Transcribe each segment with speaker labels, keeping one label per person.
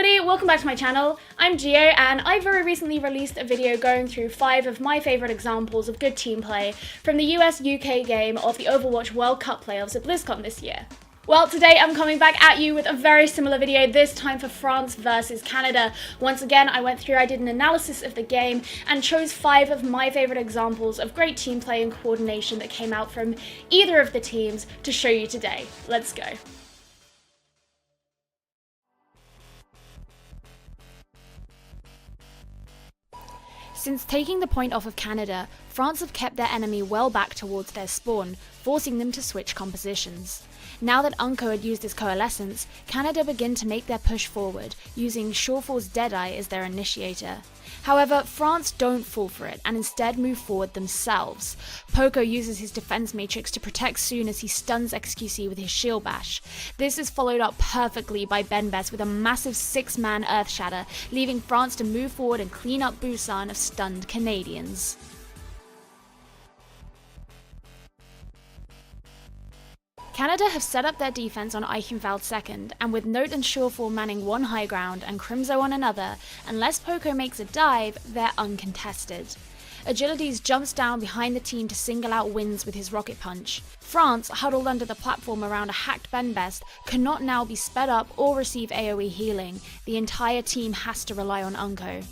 Speaker 1: everybody, welcome back to my channel. I'm Gio and I very recently released a video going through 5 of my favourite examples of good team play from the US-UK game of the Overwatch World Cup playoffs at BlizzCon this year. Well, today I'm coming back at you with a very similar video, this time for France versus Canada. Once again, I did an analysis of the game and chose 5 of my favourite examples of great team play and coordination that came out from either of the teams to show you today. Let's go. Since taking the point off of Canada, France have kept their enemy well back towards their spawn, forcing them to switch compositions. Now that UNCO had used his coalescence, Canada begin to make their push forward, using Shawfall's Deadeye as their initiator. However, France don't fall for it and instead move forward themselves. Poco uses his defense matrix to protect Soon as he stuns XQC with his shield bash. This is followed up perfectly by Benbest with a massive 6-man Earth Shatter, leaving France to move forward and clean up Busan of stunned Canadians. Canada have set up their defense on Eichenfeld second, and with Note and Shawfall manning one high ground and Crimzo on another, unless Poco makes a dive, they're uncontested. Agilities jumps down behind the team to single out Wins with his rocket punch. France, huddled under the platform around a hacked Benbest, cannot now be sped up or receive AoE healing. The entire team has to rely on UNCO.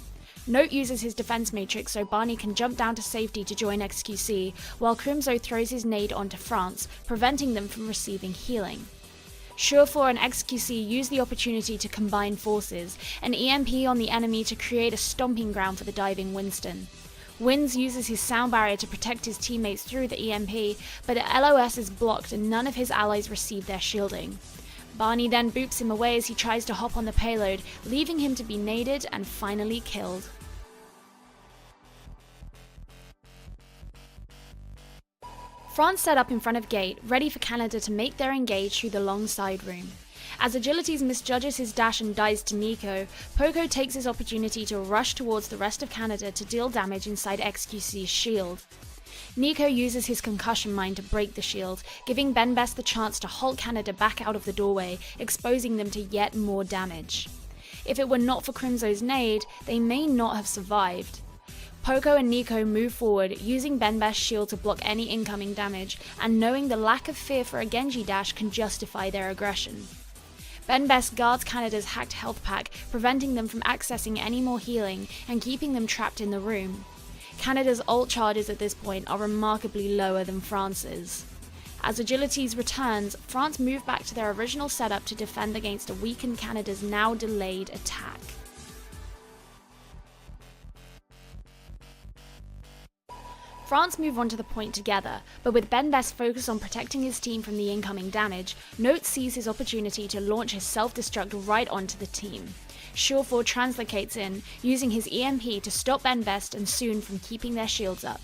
Speaker 1: Note uses his defense matrix so Barney can jump down to safety to join XQC, while Crimzo throws his nade onto France, preventing them from receiving healing. Shawfall and XQC use the opportunity to combine forces, an EMP on the enemy to create a stomping ground for the diving Winston. Wins uses his sound barrier to protect his teammates through the EMP, but the LOS is blocked and none of his allies receive their shielding. Barney then boops him away as he tries to hop on the payload, leaving him to be naded and finally killed. France set up in front of gate, ready for Canada to make their engage through the long side room. As Agilities misjudges his dash and dies to Nico, Poco takes his opportunity to rush towards the rest of Canada to deal damage inside XQC's shield. Nico uses his concussion mine to break the shield, giving Benbest the chance to halt Canada back out of the doorway, exposing them to yet more damage. If it were not for Crimzo's nade, they may not have survived. Poco and Nico move forward, using Benbest's shield to block any incoming damage, and knowing the lack of fear for a Genji dash can justify their aggression. Benbest guards Canada's hacked health pack, preventing them from accessing any more healing and keeping them trapped in the room. Canada's ult charges at this point are remarkably lower than France's. As Agilities returns, France move back to their original setup to defend against a weakened Canada's now delayed attack. France move on to the point together, but with Benbest focused on protecting his team from the incoming damage, Note sees his opportunity to launch his self-destruct right onto the team. Shawfall translocates in, using his EMP to stop Benbest and Soon from keeping their shields up.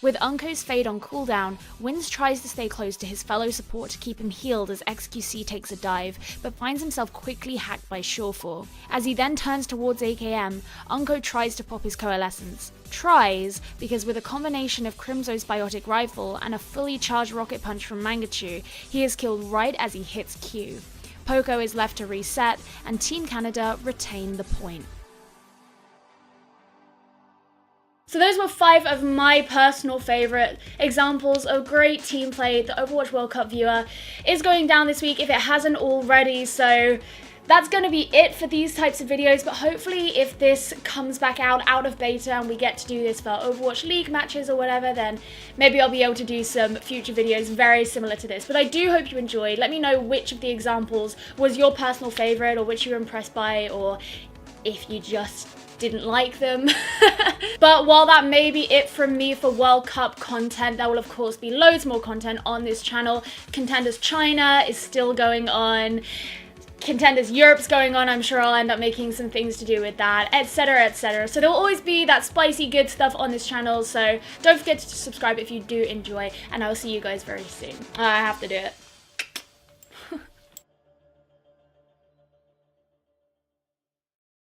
Speaker 1: With UNCO's fade on cooldown, Wins tries to stay close to his fellow support to keep him healed as XQC takes a dive, but finds himself quickly hacked by Shawfall. As he then turns towards AKM, UNCO tries to pop his coalescence. Tries, because with a combination of Crimzo's biotic rifle and a fully charged rocket punch from Mangachu, he is killed right as he hits Q. Poco is left to reset, and Team Canada retain the point. So those were 5 of my personal favourite examples of great team play the Overwatch World Cup viewer is going down this week if it hasn't already, so that's going to be it for these types of videos, but hopefully if this comes back out of beta and we get to do this for Overwatch League matches or whatever, then maybe I'll be able to do some future videos very similar to this. But I do hope you enjoyed. Let me know which of the examples was your personal favourite or which you were impressed by, or if you just didn't like them. But while that may be it from me for World Cup content, there will of course be loads more content on this channel. Contenders China is still going on. Contenders Europe's going on. I'm sure I'll end up making some things to do with that, etc, etc. So there'll always be that spicy good stuff on this channel, so don't forget to subscribe if you do enjoy, and I will see you guys very soon. I have to do it.